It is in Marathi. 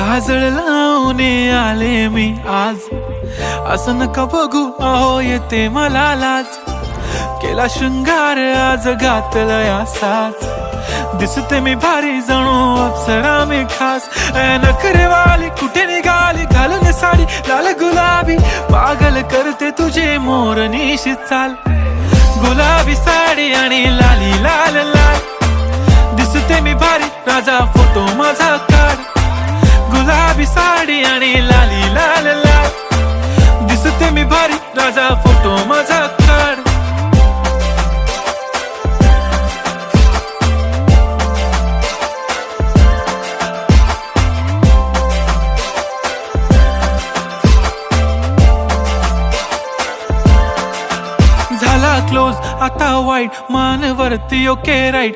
काजळ लावून आले मी आज, असं नका बघू अहो येते मला लाज. केला शृंगार आज घातलाय असाच, दिसते मी भारी जणू अप्सरा मी खास. नखरेवाली कुठे निघाली घालून साडी लाल गुलाबी, पागल करते तुझे मोरनीशी चाल. गुलाबी साडी आणि लाली लाल लाल, दिसते मी भारी राजा फोटो माझा काढ. गुलाबी साडी आणि लाली लाल लाल, दिसते मी भारी राजा फोटो माझा काढ. झाला क्लोज आता वाईट, मान वरती ओके राईट.